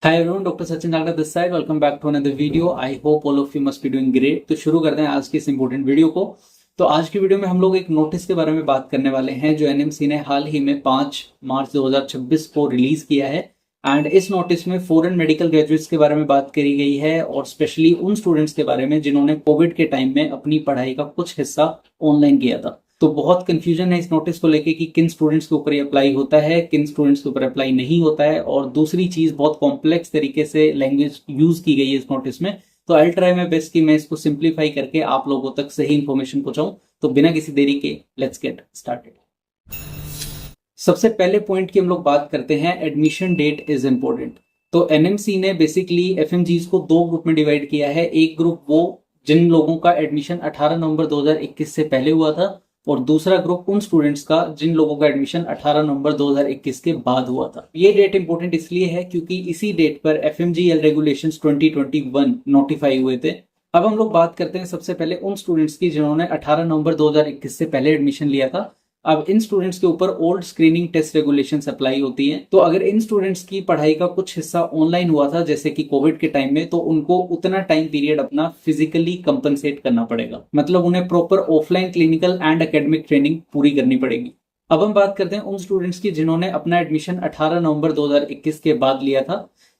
Hi everyone, doctor Sachin Nagda this side. Welcome back to another video. I hope all of you must be doing great. तो शुरू करते हैं आज की इस इंपॉर्टेंट वीडियो को। तो आज की वीडियो में हम लोग एक नोटिस के बारे में बात करने वाले हैं जो एनएमसी ने हाल ही में 5 मार्च 2026 को रिलीज किया है। एंड इस नोटिस में फॉरेन मेडिकल ग्रेजुएट्स के बारे में बात करी गई है और स्पेशली उन स्टूडेंट्स के बारे में जिन्होंने कोविड के टाइम में अपनी पढ़ाई का कुछ हिस्सा ऑनलाइन किया था। तो बहुत कंफ्यूजन है इस नोटिस को लेके कि किन स्टूडेंट्स के ऊपर ये अप्लाई होता है, किन स्टूडेंट्स के ऊपर अप्लाई नहीं होता है। और दूसरी चीज, बहुत कॉम्प्लेक्स तरीके से लैंग्वेज यूज की गई है इस नोटिस में। तो आई ट्राई माय बेस्ट कि मैं इसको सिंप्लीफाई करके आप लोगों तक सही इंफॉर्मेशन पहुंचाऊं। तो बिना किसी देरी के लेट्स गेट स्टार्टेड। सबसे पहले पॉइंट की हम लोग बात करते हैं, एडमिशन डेट इज इंपॉर्टेंट। तो एनएमसी ने बेसिकली एफएमजीज को दो ग्रुप में डिवाइड किया है। एक ग्रुप वो जिन लोगों का एडमिशन 18 नवंबर 2021 से पहले हुआ था, और दूसरा ग्रुप उन स्टूडेंट्स का जिन लोगों का एडमिशन 18 नवंबर 2021 के बाद हुआ था। ये डेट इंपॉर्टेंट इसलिए है क्योंकि इसी डेट पर एफएमजीएल रेगुलेशंस 2021 नोटिफाई हुए थे। अब हम लोग बात करते हैं सबसे पहले उन स्टूडेंट्स की जिन्होंने 18 नवंबर 2021 से पहले एडमिशन लिया था। अब इन स्टूडेंट्स के ऊपर old screening test regulations apply होती हैं। तो अगर इन स्टूडेंट्स की पढ़ाई का कुछ हिस्सा ऑनलाइन हुआ था जैसे कि कोविड के टाइम में, तो उनको उतना टाइम पीरियड अपना फिजिकली कंपनसेट करना पड़ेगा। मतलब उन्हें proper offline clinical and academic training पूरी करनी पड़ेगी। अब हम बात करते हैं उन स्टूडेंट्स की जिन्होंने अपना एडमिशन 18 नवंबर 2021 के बाद लिया था।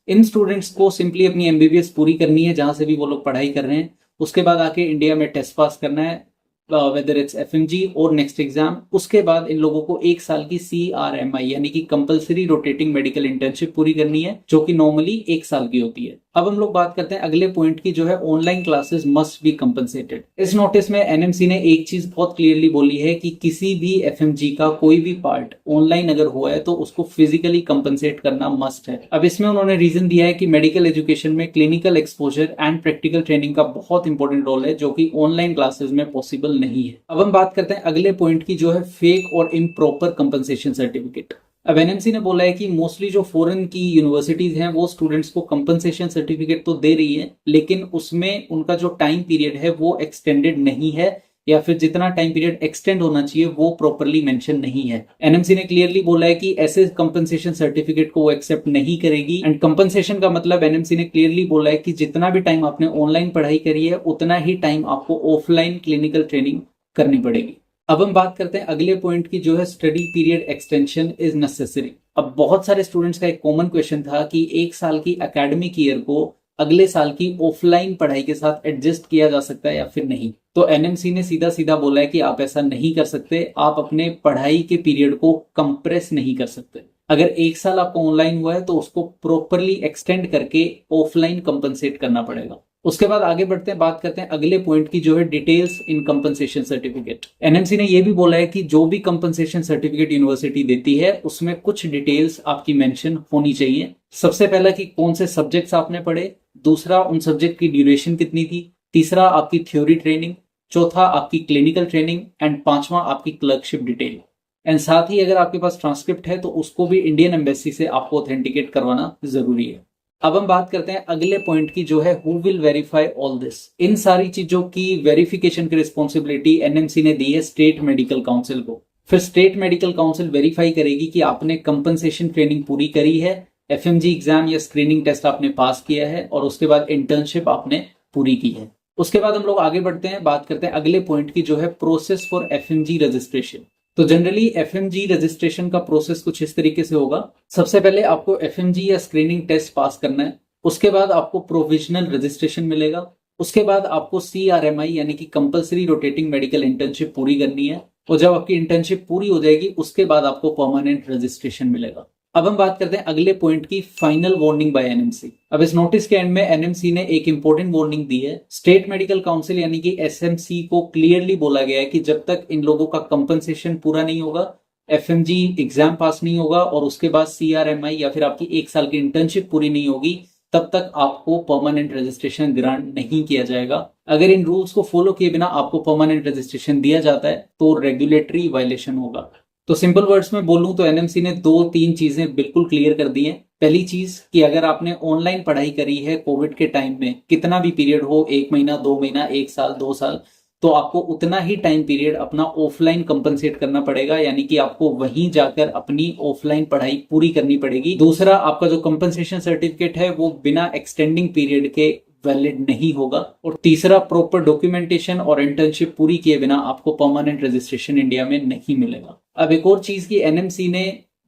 इन स्टूडेंट्स को सिंपली अपनी एमबीबीएस पूरी करनी है जहां से भी वो लोग पढ़ाई कर रहे हैं। उसके बाद आके इंडिया में टेस्ट पास करना है, वेदर इट्स एफएमजी और नेक्स्ट एग्जाम। उसके बाद इन लोगों को 1 साल की CRMI यानी कि कंपलसरी रोटेटिंग मेडिकल इंटर्नशिप पूरी करनी है, जो कि नॉर्मली 1 साल की होती है। अब हम लोग बात करते हैं अगले पॉइंट की, जो है online classes must be compensated. इस नोटिस में एनएमसी ने एक चीज बहुत क्लियरली बोली है कि किसी भी एफएमजी का कोई भी पार्ट ऑनलाइन अगर हुआ है तो उसको फिजिकली कंपनसेट करना मस्ट है। अब इसमें उन्होंने रीजन दिया है कि मेडिकल एजुकेशन में clinical exposure and practical training का बहुत इंपॉर्टेंट रोल है, जो कि ऑनलाइन क्लासेस में पॉसिबल नहीं है। अब हम बात करते हैं अगले पॉइंट की, जो है फेक और इम्प्रॉपर कंपनसेशन सर्टिफिकेट। अब एनएमसी ने बोला है कि मोस्टली जो फॉरेन की यूनिवर्सिटीज हैं वो स्टूडेंट्स को कंपनसेशन सर्टिफिकेट तो दे रही है, लेकिन उसमें उनका जो टाइम पीरियड है वो एक्सटेंडेड नहीं है, या फिर जितना टाइम पीरियड एक्सटेंड होना चाहिए वो प्रॉपरली मेंशन नहीं है। एनएमसी ने क्लियरली बोला है कि ऐसे कंपनसेशन सर्टिफिकेट को वो एक्सेप्ट नहीं करेगी। एंड कंपनसेशन का मतलब एनएमसी ने क्लियरली बोला है कि जितना भी टाइम आपने ऑनलाइन पढ़ाई करी है उतना ही टाइम आपको ऑफलाइन क्लिनिकल ट्रेनिंग करनी पड़ेगी। अब हम बात करते हैं अगले पॉइंट की, जो है study period extension is necessary. अब बहुत सारे स्टूडेंट्स का एक कॉमन क्वेश्चन था कि 1 साल की एकेडमिक ईयर को अगले साल की ऑफलाइन पढ़ाई के साथ एडजस्ट किया जा सकता है या फिर नहीं। तो एनएमसी ने सीधा सीधा बोला है कि आप ऐसा नहीं कर सकते। आप अपने पढ़ाई के पीरियड को कंप्रेस नहीं कर सकते। अगर 1 साल आपका ऑनलाइन हुआ है तो उसको प्रॉपरली एक्सटेंड करके ऑफलाइन कंपनसेट करना पड़ेगा। उसके बाद आगे बढ़ते हैं, बात करते हैं अगले पॉइंट की, जो है details in compensation certificate. NMC ने यह भी बोला है कि जो भी कंपनसेशन सर्टिफिकेट यूनिवर्सिटी देती है उसमें कुछ डिटेल्स आपकी मेंशन होनी चाहिए। सबसे पहला कि कौन से सब्जेक्ट्स आपने पढ़े, दूसरा उन सब्जेक्ट की ड्यूरेशन कितनी थी, तीसरा आपकी थ्योरी ट्रेनिंग, चौथा आपकी क्लिनिकल ट्रेनिंग, एंड पांचवा आपकी क्लर्कशिप डिटेल। एंड साथ ही अगर आपके पास ट्रांसक्रिप्ट है तो उसको भी इंडियन एम्बेसी से आपको ऑथेंटिकेट करवाना जरूरी है। अब हम बात करते हैं अगले पॉइंट की, जो है who will verify all this. इन सारी चीजों की वेरिफिकेशन की रिस्पॉन्सिबिलिटी एनएमसी ने दी है स्टेट मेडिकल काउंसिल को। फिर स्टेट मेडिकल काउंसिल वेरीफाई करेगी कि आपने कंपनसेशन ट्रेनिंग पूरी करी है, एफएमजी एग्जाम या स्क्रीनिंग टेस्ट आपने पास किया है, और उसके बाद इंटर्नशिप आपने पूरी की है। उसके बाद हम लोग आगे बढ़ते हैं, बात करते हैं अगले पॉइंट की, जो है प्रोसेस फॉर एफएमजी रजिस्ट्रेशन। तो जनरली एफएमजी रजिस्ट्रेशन का प्रोसेस कुछ इस तरीके से होगा। सबसे पहले आपको एफएमजी या स्क्रीनिंग टेस्ट पास करना है, उसके बाद आपको प्रोविजनल रजिस्ट्रेशन मिलेगा, उसके बाद आपको CRMI यानी कि कंपलसरी रोटेटिंग मेडिकल इंटर्नशिप पूरी करनी है, और जब आपकी इंटर्नशिप पूरी हो जाएगी उसके बाद आपको परमानेंट रजिस्ट्रेशन मिलेगा। अब हम बात करते हैं अगले पॉइंट की, फाइनल वार्निंग बाय एनएमसी। अब इस नोटिस के एंड में एनएमसी ने एक इंपॉर्टेंट वार्निंग दी है। स्टेट मेडिकल काउंसिल यानी कि एसएमसी को क्लियरली बोला गया है कि जब तक इन लोगों का कंपनसेशन पूरा नहीं होगा, एफएमजी एग्जाम पास नहीं होगा, और उसके बाद CRMI या फिर आपकी 1 साल की इंटर्नशिप पूरी नहीं होगी, तब तक आपको परमानेंट रजिस्ट्रेशन ग्रांट नहीं किया जाएगा। अगर इन रूल्स को फॉलो किए बिना आपको परमानेंट रजिस्ट्रेशन दिया जाता है तो रेगुलेटरी वायलेशन होगा। तो सिंपल वर्ड्स में बोलूं तो एनएमसी ने 2-3 चीजें बिल्कुल क्लियर कर दी हैं। पहली चीज कि अगर आपने ऑनलाइन पढ़ाई करी है कोविड के टाइम में, कितना भी पीरियड हो, 1 महीना, 2 महीना, 1 साल, 2 साल, तो आपको उतना ही टाइम पीरियड अपना ऑफलाइन कंपनसेट करना पड़ेगा, यानी कि आपको वहीं जाकर अपनी ऑफलाइन पढ़ाई पूरी करनी पड़ेगी। दूसरा, आपका जो कंपनसेशन सर्टिफिकेट है वो बिना एक्सटेंडिंग पीरियड के वैलिड नहीं होगा। और तीसरा, प्रॉपर डॉक्यूमेंटेशन और इंटर्नशिप पूरी किए बिना आपको परमानेंट रजिस्ट्रेशन इंडिया में नहीं मिलेगा। अब एक और चीज की एनएमसी ने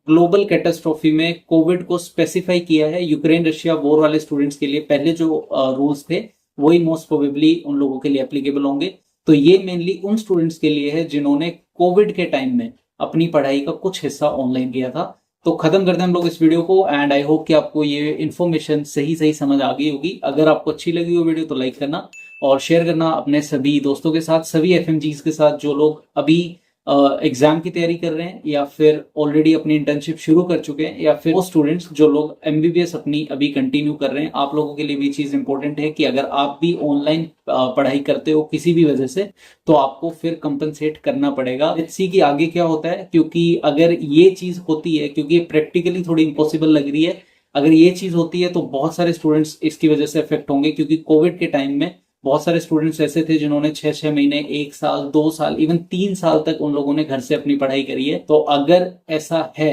ग्लोबल कैटास्ट्रोफी में कोविड को स्पेसिफाई किया है। यूक्रेन रशिया वॉर वाले स्टूडेंट्स के लिए पहले जो रूल्स थे वही मोस्ट प्रोबेबली उन लोगों के लिए एप्लीकेबल होंगे। तो ये मेनली उन स्टूडेंट्स के लिए है जिन्होंने कोविड के टाइम में अपनी पढ़ाई का कुछ हिस्सा ऑनलाइन किया था। तो खत्म करते हैं हम लोग इस वीडियो को, एंड आई होप कि आपको ये इन्फॉर्मेशन सही समझ आ गई होगी। अगर आपको अच्छी लगी हो वीडियो तो लाइक करना और शेयर करना अपने सभी दोस्तों के साथ, सभी एफएमजीज के साथ जो लोग अभी एग्जाम की तैयारी कर रहे हैं या फिर ऑलरेडी अपनी इंटर्नशिप शुरू कर चुके हैं, या फिर वो स्टूडेंट्स जो लोग एमबीबीएस अपनी अभी कंटिन्यू कर रहे हैं। आप लोगों के लिए भी चीज इंपॉर्टेंट है कि अगर आप भी ऑनलाइन पढ़ाई करते हो किसी भी वजह से, तो आपको फिर कंपनसेट करना पड़ेगा। लेट्स सी कि आगे क्या होता है, क्योंकि अगर ये चीज होती है, क्योंकि ये प्रैक्टिकली थोड़ी इम्पॉसिबल लग रही है, अगर ये चीज होती है तो बहुत सारे स्टूडेंट्स इसकी वजह से अफेक्ट होंगे। क्योंकि कोविड के टाइम में बहुत सारे स्टूडेंट्स ऐसे थे जिन्होंने 6 महीने, 1 साल, 2 साल, इवन 3 साल तक उन लोगों ने घर से अपनी पढ़ाई करी है। तो अगर ऐसा है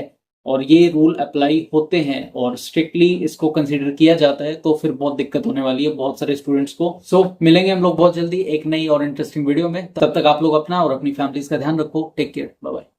और ये रूल अप्लाई होते हैं और स्ट्रिक्टली इसको कंसीडर किया जाता है, तो फिर बहुत दिक्कत होने वाली है बहुत सारे स्टूडेंट्स को। सो मिलेंगे हम लोग बहुत जल्दी एक नई और इंटरेस्टिंग वीडियो में। तब तक आप लोग अपना और अपनी फैमिलीज का ध्यान रखो। Take care, bye bye.